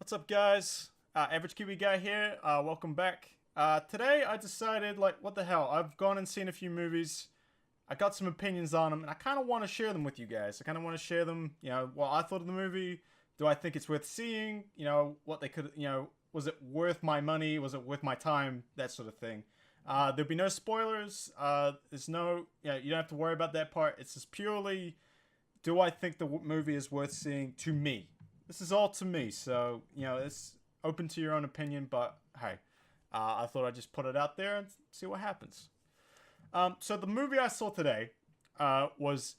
What's up, guys? AverageKiwiGuy here. Welcome back. Today I decided, like, what the hell? I've gone and seen a few movies. I got some opinions on them, and I kind of want to share them with you guys. I kind of want to share them, what I thought of the movie. Do I think it's worth seeing? What they could, was it worth my money? Was it worth my time? That sort of thing. There'll be no spoilers. There's no, you don't have to worry about that part. It's just purely, do I think the movie is worth seeing to me? This is all to me, so, it's open to your own opinion, but hey, I thought I'd just put it out there and see what happens. So the movie I saw today was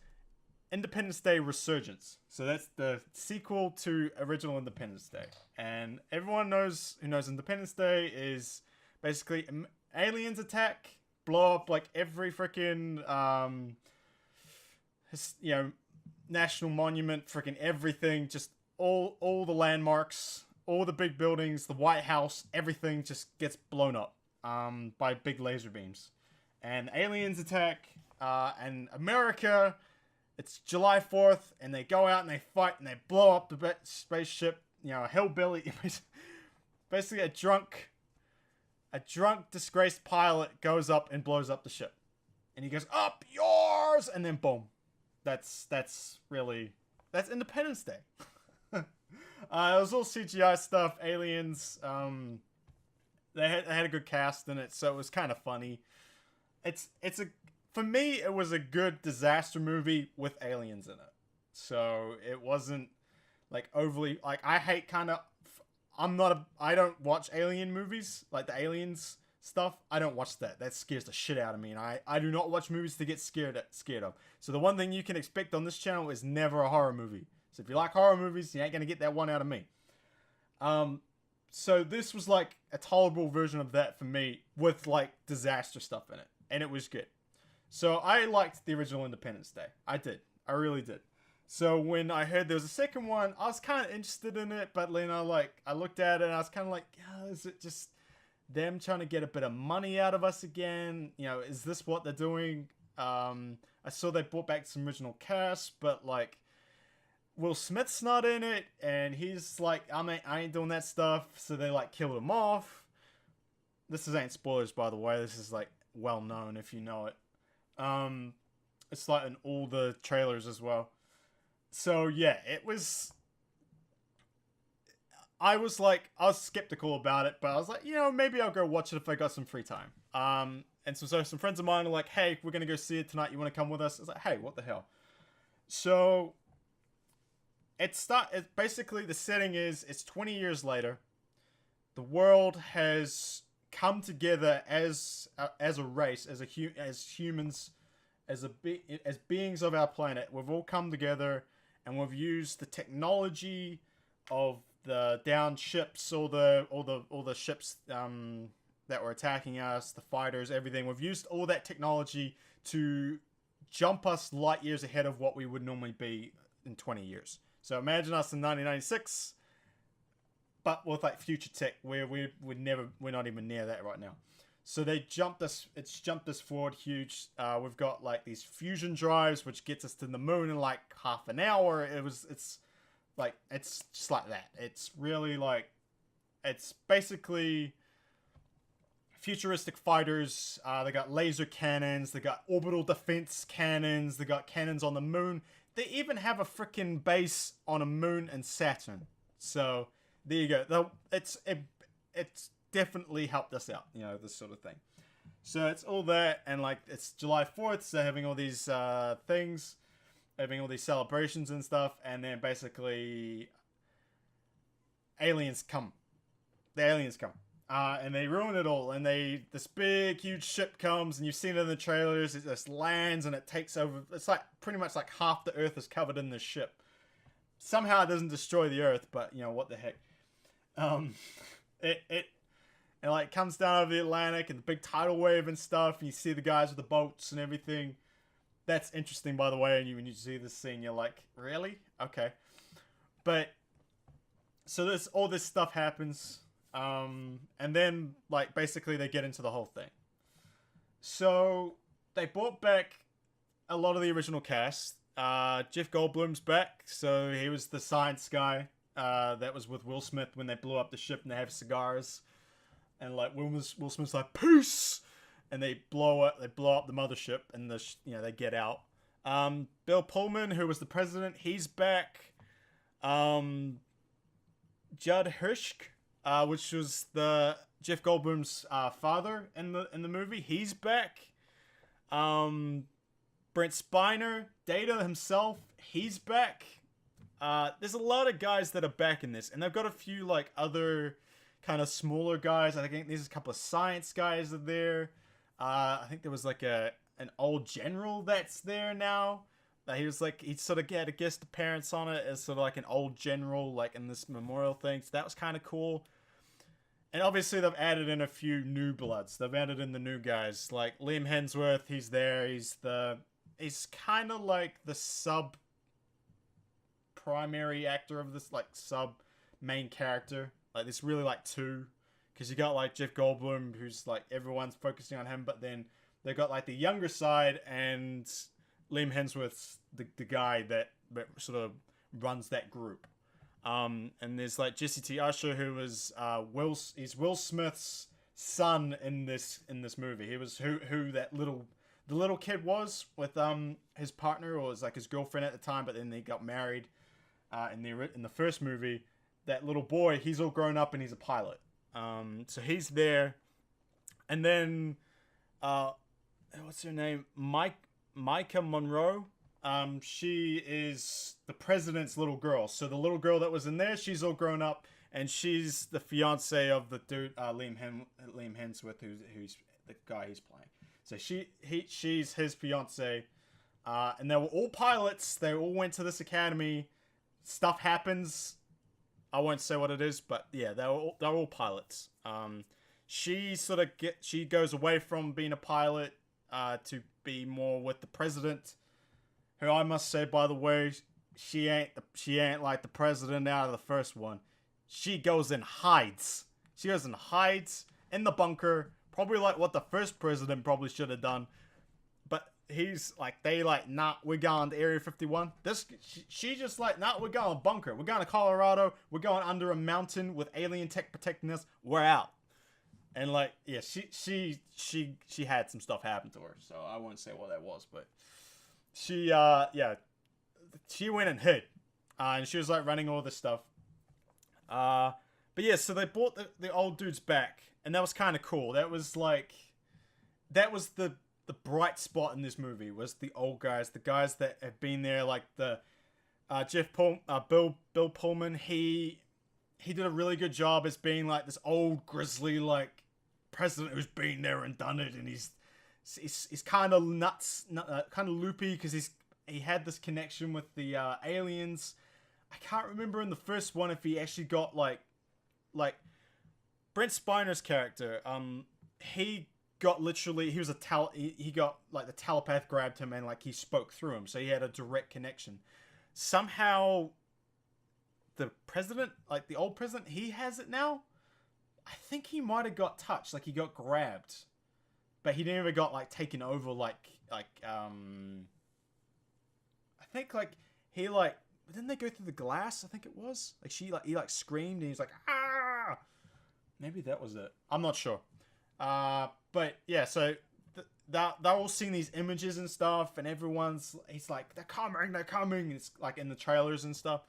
Independence Day Resurgence. So that's the sequel to original Independence Day. And everyone knows who knows Independence Day is basically aliens attack, blow up like every freaking, national monument, freaking everything, just all the landmarks, all the big buildings, the White House, everything just gets blown up by big laser beams. And aliens attack, and America, it's July 4th, and they go out and they fight and they blow up the spaceship, a hillbilly, basically a drunk disgraced pilot goes up and blows up the ship. And he goes, "Up yours!" And then boom. That's Independence Day. It was all CGI stuff, aliens. They had a good cast in it, so it was kind of funny. For me, it was a good disaster movie with aliens in it. So it wasn't like overly like I don't watch alien movies, like the aliens stuff. I don't watch that. That scares the shit out of me, and I do not watch movies to get scared of. So the one thing you can expect on this channel is never a horror movie. So if you like horror movies, you ain't gonna get that one out of me. So this was like a tolerable version of that for me with like disaster stuff in it, and it was good. So I liked the original Independence Day. I did. I really did. So when I heard there was a second one, I was kind of interested in it, but then I looked at it and I was kind of like, is it just them trying to get a bit of money out of us again? Is this what they're doing? I saw they brought back some original cast, but like Will Smith's not in it, and he's like, I ain't doing that stuff, so they like killed him off. This ain't spoilers, by the way. This is like well known if you know it. It's like in all the trailers as well. So yeah, I was skeptical about it, but I was like, maybe I'll go watch it if I got some free time. And so some friends of mine are like, "Hey, we're gonna go see it tonight. You want to come with us?" I was like, "Hey, what the hell?" So basically the setting is it's 20 years later. The world has come together as a race, as humans, as beings of our planet. We've all come together, and we've used the technology of the downed ships, all the ships that were attacking us, the fighters, everything. We've used all that technology to jump us light years ahead of what we would normally be in 20 years. So imagine us in 1996, but with like future tech, where we're not even near that right now. So it's jumped us forward huge. We've got like these fusion drives, which gets us to the moon in like half an hour. It's just like that. It's really like, it's basically futuristic fighters. They got laser cannons. They got orbital defense cannons. They got cannons on the moon. They even have a freaking base on a moon and Saturn. So there you go. It's definitely helped us out, this sort of thing. So it's all that, and like it's July 4th, so having all these things, having all these celebrations and stuff, and then basically aliens come. The aliens come. And they ruin it all, and this big huge ship comes, and you've seen it in the trailers. It just lands and it takes over. It's like pretty much like half the Earth is covered in this ship. Somehow it doesn't destroy the Earth, but what the heck? It like comes down over the Atlantic and the big tidal wave and stuff, and you see the guys with the boats and everything. That's interesting, by the way. And when you see this scene, you're like, really? Okay. But so all this stuff happens. And then, like, basically they get into the whole thing. So, they brought back a lot of the original cast. Jeff Goldblum's back, so he was the science guy. that was with Will Smith when they blew up the ship and they have cigars, and like Will Smith's like peace, and they blow up the mothership, and they get out. Bill Pullman, who was the president, he's back. Judd Hirsch, which was the Jeff Goldblum's father in the movie, he's back. Brent Spiner, Data himself, he's back. There's a lot of guys that are back in this, and they've got a few like other kind of smaller guys. I think there's a couple of science guys are there. I think there was like an old general that's there now. He sort of had a guest appearance on it as sort of like an old general, like in this memorial thing. So that was kind of cool. And obviously they've added in a few new bloods. They've added in the new guys, like Liam Hemsworth. He's there. He's kind of like the sub primary actor of this, like sub main character. Like there's really like two, because you got like Jeff Goldblum, who's like everyone's focusing on him, but then they got like the younger side, and Liam Hemsworth's the guy that sort of runs that group. And there's like Jesse T. Usher, who was he's Will Smith's son in this movie. He was who the little kid was with his partner, or was like his girlfriend at the time, but then they got married in the first movie. That little boy, he's all grown up and he's a pilot. So he's there. And then what's her name? Micah Monroe. She is the president's little girl. So the little girl that was in there, she's all grown up, and she's the fiance of the dude Liam Hemsworth, who's the guy he's playing. So she's his fiance, and they were all pilots. They all went to this academy. Stuff happens. I won't say what it is, but yeah, they're all pilots. She goes away from being a pilot to be more with the president, who I must say, by the way, she ain't like the president out of the first one. She goes and hides. She goes and hides in the bunker, probably like what the first president probably should have done. But he's like, nah, we're going to Area 51. She just like, nah, we're going to bunker. We're going to Colorado. We're going under a mountain with alien tech protecting us. We're out. And like, yeah, she had some stuff happen to her, so I won't say what that was, but she went and hid, and she was like running all this stuff. But yeah, so they brought the old dudes back, and that was kind of cool. That was the bright spot in this movie, was the old guys, the guys that have been there, like the Bill Pullman. He did a really good job as being like this old grizzly like president who's been there and done it, and he's kind of nuts, kind of loopy, because he had this connection with the aliens. I can't remember in the first one if he actually got like Brent Spiner's character. He got he got like the telepath grabbed him and like he spoke through him, so he had a direct connection. Somehow the president, like the old president, he has it now. I think he might have got touched, like he got grabbed, but he never got like taken over. I think like he like, didn't they go through the glass? I think it was like he screamed and he's like, ah, maybe that was it. I'm not sure. But yeah, so they're all seeing these images and stuff, and he's like, they're coming. And it's like in the trailers and stuff.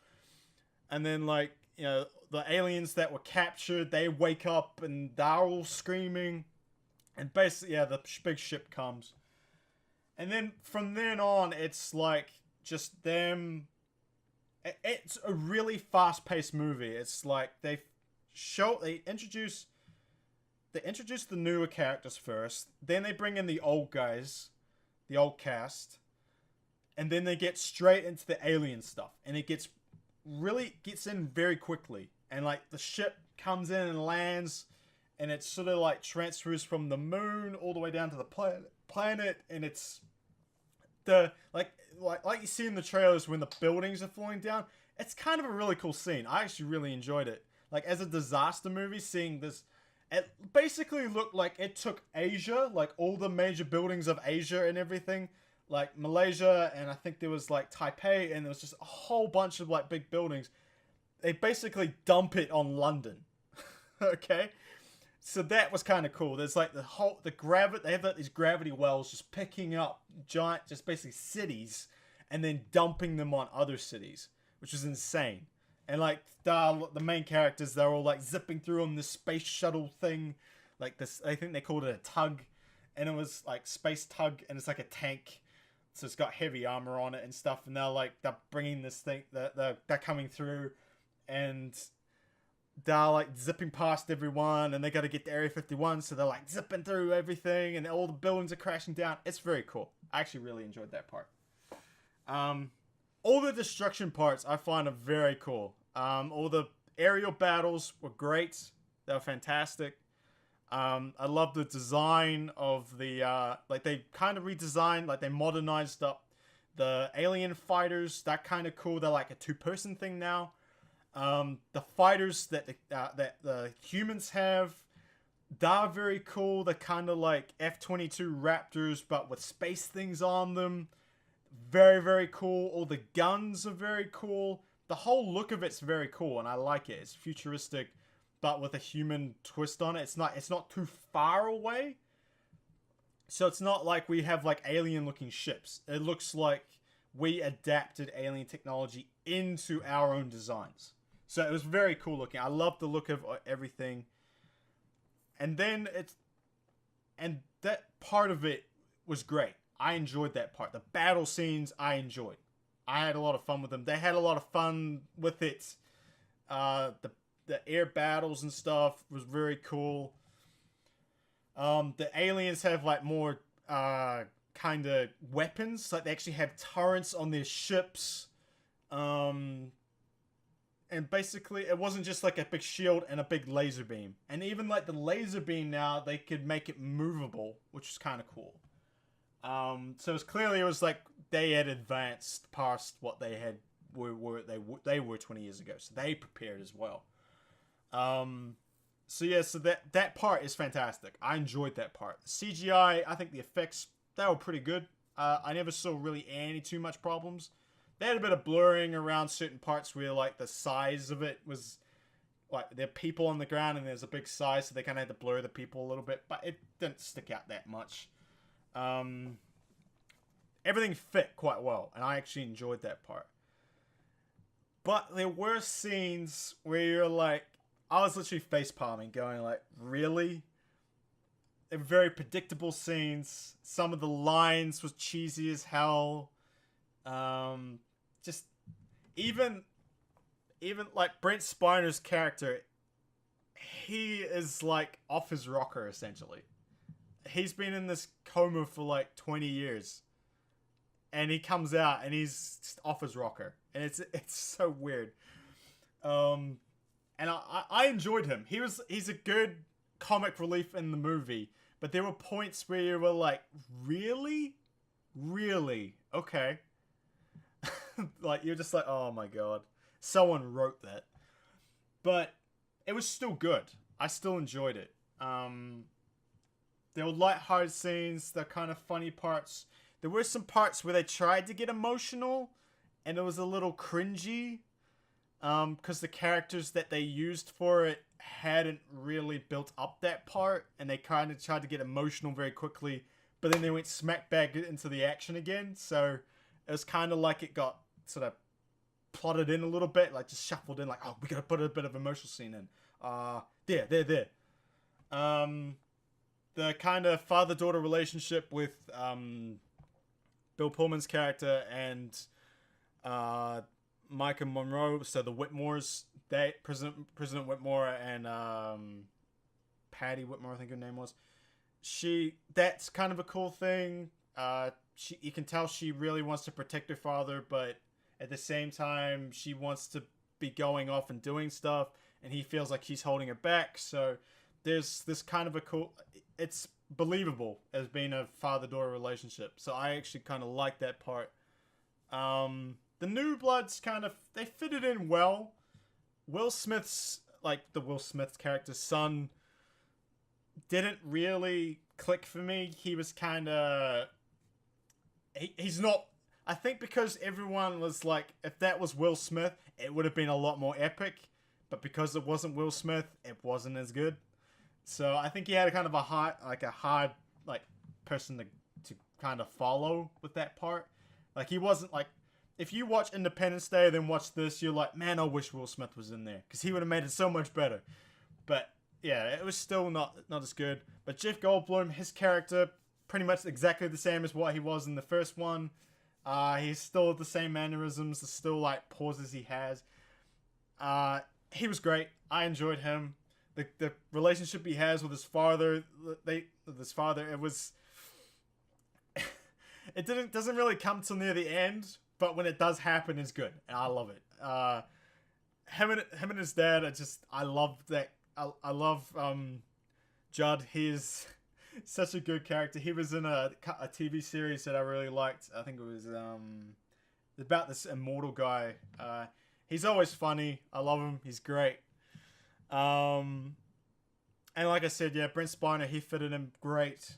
And then like, you know, the aliens that were captured, they wake up and they're all screaming. And basically, yeah, the big ship comes. And then from then on, it's like just them. It's a really fast-paced movie. It's like they introduce the newer characters first, then they bring in the old guys, the old cast, and then they get straight into the alien stuff, and it gets in very quickly, and like the ship comes in and lands, and it sort of like transfers from the moon all the way down to the planet, and it's the like you see in the trailers when the buildings are falling down. It's kind of a really cool scene. I actually really enjoyed it. Like as a disaster movie, seeing this. It basically looked like it took Asia, like all the major buildings of Asia and everything, like Malaysia, and I think there was like Taipei, and there was just a whole bunch of like big buildings. they basically dump it on London. Okay, so that was kind of cool. There's like the gravity. They have like these gravity wells just picking up giant, just basically cities, and then dumping them on other cities, which is insane. And like the main characters, they're all like zipping through on this space shuttle thing, like this. I think they called it a tug, and it was like space tug, and it's like a tank, so it's got heavy armor on it and stuff. And they're bringing this thing, they're coming through, and they're like zipping past everyone, and they got to get to Area 51, so they're like zipping through everything, and all the buildings are crashing down. It's very cool. I actually really enjoyed that part. All the destruction parts I find are very cool. All the aerial battles were great. They were fantastic. I love the design of the, like they kind of redesigned, like they modernized up the alien fighters. That kind of cool. They're like a two-person thing now. The fighters that the humans have, they're very cool. They're kind of like F-22 Raptors, but with space things on them. Very, very cool. All the guns are very cool. The whole look of it's very cool, and I like it. It's futuristic, but with a human twist on it. It's not too far away. So it's not like we have like alien-looking ships. It looks like we adapted alien technology into our own designs. So it was very cool looking. I love the look of everything. And then and that part of it was great. I enjoyed that part. The battle scenes, I enjoyed. I had a lot of fun with them. They had a lot of fun with it. The air battles and stuff was very cool. The aliens have like more kind of weapons. Like they actually have turrets on their ships. And basically it wasn't just like a big shield and a big laser beam. And even like the laser beam now, they could make it movable, which is kind of cool. So it was like they had advanced past what they had they were 20 years ago, so they prepared as well. So that part is fantastic. I enjoyed that part. The CGI, I think the effects, they were pretty good. I never saw really any too much problems. They had a bit of blurring around certain parts where like the size of it was like there are people on the ground and there's a big size, so they kind of had to blur the people a little bit, but it didn't stick out that much. Everything fit quite well, and I actually enjoyed that part. But there were scenes where you're like, I was literally facepalming, going like, really? They were very predictable scenes. Some of the lines was cheesy as hell. Just even like Brent Spiner's character, he is like off his rocker essentially. He's been in this coma for like 20 years. And he comes out and he's just off his rocker. And it's so weird. And I enjoyed him. He's a good comic relief in the movie. But there were points where you were like, really? Really? Okay. Like, you're just like, oh my god. Someone wrote that. But it was still good. I still enjoyed it. There were lighthearted scenes, the kind of funny parts. There were some parts where they tried to get emotional, and it was a little cringy, because the characters that they used for it hadn't really built up that part, and they kind of tried to get emotional very quickly, but then they went smack back into the action again, so it was kind of like it got sort of plotted in a little bit, like just shuffled in, like, oh, we gotta put a bit of emotional scene in. There. The kind of father-daughter relationship with, Bill Pullman's character and Micah Monroe, so the Whitmores, President Whitmore and Patty Whitmore, I think her name was. That's kind of a cool thing. You can tell she really wants to protect her father, but at the same time, she wants to be going off and doing stuff, and he feels like he's holding her back. So there's this kind of a cool. It's believable as being a father-daughter relationship. So I actually kind of like that part. The New Bloods they fitted in well. Will Smith's character's son didn't really click for me. He was kind of... He's not... I think because everyone was like, if that was Will Smith, it would have been a lot more epic. But because it wasn't Will Smith, it wasn't as good. So I think he had a kind of a hard person to kind of follow with that part. Like he wasn't like, if you watch Independence Day then watch this, you're like, man, I wish Will Smith was in there because he would have made it so much better. But yeah, it was still not as good. But Jeff Goldblum, his character, pretty much exactly the same as what he was in the first one. He's still the same mannerisms, the still like pauses he has. He was great. I enjoyed him. The relationship he has with his father, it was. It doesn't really come till near the end, but when it does happen, it's good, and I love it. Him and his dad, I love that. I love Judd. He's such a good character. He was in a TV series that I really liked. I think it was about this immortal guy. He's always funny. I love him. He's great. And like I said, yeah, Brent Spiner, he fitted him great.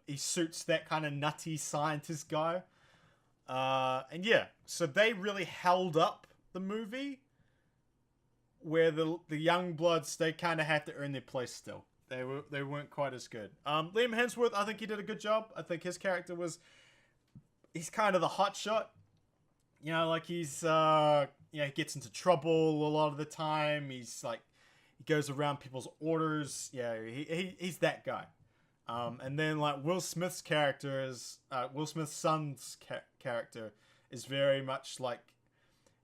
He suits that kind of nutty scientist guy. And yeah, so they really held up the movie, where the young bloods, they kind of had to earn their place still. They weren't quite as good. Liam Hemsworth, I think he did a good job. I think his character he's kind of the hot shot. You know, like he gets into trouble a lot of the time. He's like, he goes around people's orders. Yeah, he's that guy. And then like Will Smith's character Will Smith's son's character is very much like,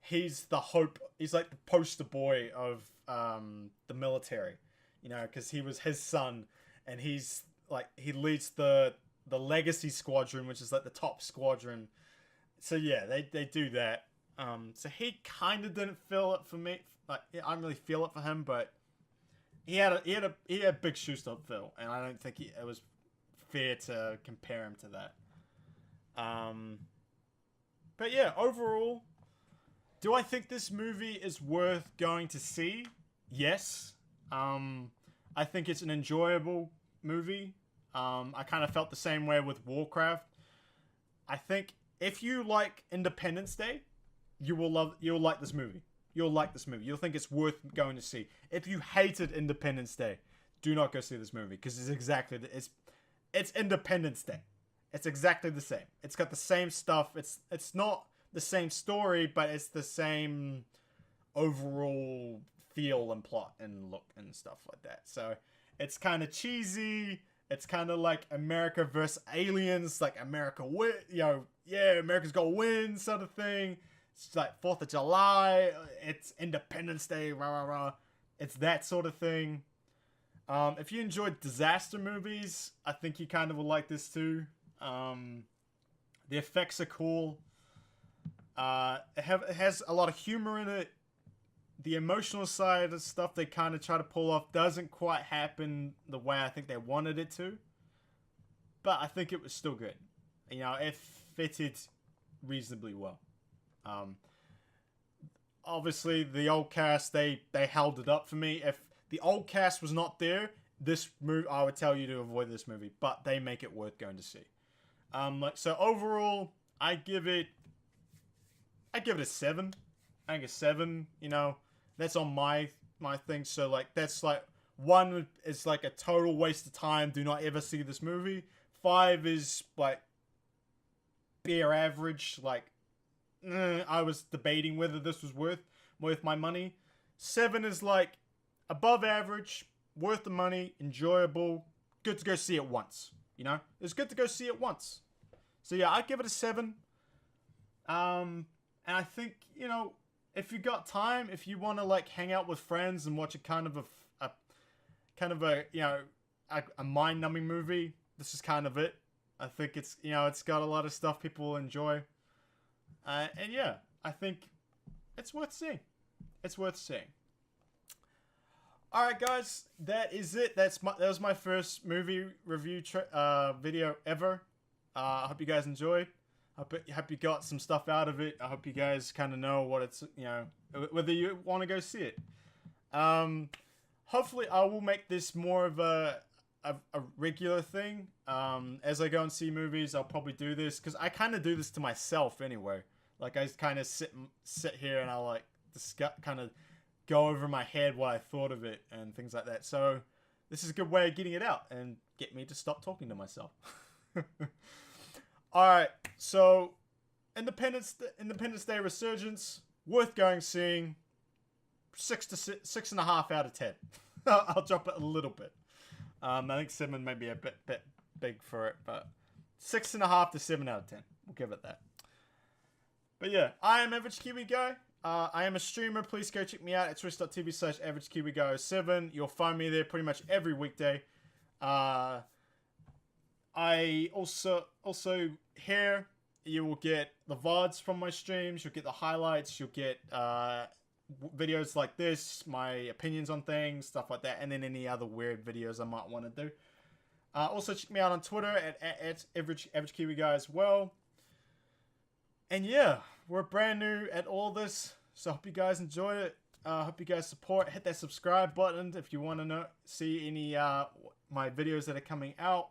he's the hope. He's like the poster boy of the military, you know, because he was his son, and he's like, he leads the Legacy Squadron, which is like the top squadron. So yeah, they do that. So he kind of didn't feel it for me. Like, yeah, I didn't really feel it for him, but he had big shoes to fill, and I don't think it was fair to compare him to that. But yeah, overall, do I think this movie is worth going to see? Yes. I think it's an enjoyable movie. I kind of felt the same way with Warcraft. I think if you like Independence Day, you'll like this movie. You'll like this movie. You'll think it's worth going to see. If you hated Independence Day, do not go see this movie, because it's Independence Day. It's exactly the same. It's got the same stuff. It's not the same story, but it's the same overall feel and plot and look and stuff like that. So it's kind of cheesy. It's kind of like America versus aliens, like America win, America's gonna win sort of thing. It's like 4th of July. It's Independence Day, rah rah rah. It's that sort of thing. If you enjoyed disaster movies, I think you kind of will like this too. The effects are cool. It has a lot of humor in it. The emotional side of stuff they kind of try to pull off doesn't quite happen the way I think they wanted it to. But I think it was still good. You know, it fitted reasonably well. Obviously, the old cast, they held it up for me. If the old cast was not there, this movie, I would tell you to avoid this movie. But they make it worth going to see. So overall, I give it a 7. I think a 7, that's on my thing. So like, that's like, 1 is like a total waste of time. Do not ever see this movie. 5 is like bare average. Like, I was debating whether this was worth my money. 7 is like above average, worth the money, enjoyable, good to go see it once. It's good to go see it once. So yeah, I'd give it a 7. And I think, if you got time, if you want to like hang out with friends and watch a kind of a mind-numbing movie, this is kind of it. I think it's got a lot of stuff people enjoy. And yeah, I think it's worth seeing. It's worth seeing. All right, guys, that is it. That was my first movie review video ever. I hope you guys enjoyed. I hope you got some stuff out of it. I hope you guys kind of know what it's, whether you want to go see it. Hopefully, I will make this more of a regular thing. As I go and see movies, I'll probably do this, because I kind of do this to myself anyway. Like, I kind of sit here and I like discuss, kind of go over my head what I thought of it and things like that. So this is a good way of getting it out and get me to stop talking to myself. All right, so Independence Day Resurgence, worth going seeing. 6.5 out of 10. I'll drop it a little bit. I think 7 may be a bit big for it, but 6.5 to 7 out of 10. We'll give it that. But yeah, I am AverageKiwiGuy. I am a streamer. Please go check me out at twitch.tv/AverageKiwiGuy07. You'll find me there pretty much every weekday. I also here you will get the VODs from my streams. You'll get the highlights. You'll get videos like this, my opinions on things, stuff like that, and then any other weird videos I might want to do. Also check me out on Twitter at AverageKiwiGuy as well. And yeah, we're brand new at all this, so I hope you guys enjoy it. Hope you guys support. Hit that subscribe button if you want to see any my videos that are coming out.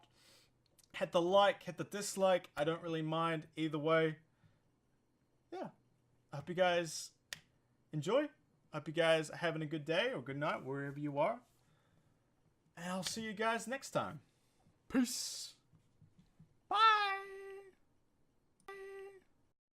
Hit the like, hit the dislike. I don't really mind either way. Yeah, I hope you guys enjoy. I hope you guys are having a good day or good night wherever you are. And I'll see you guys next time. Peace.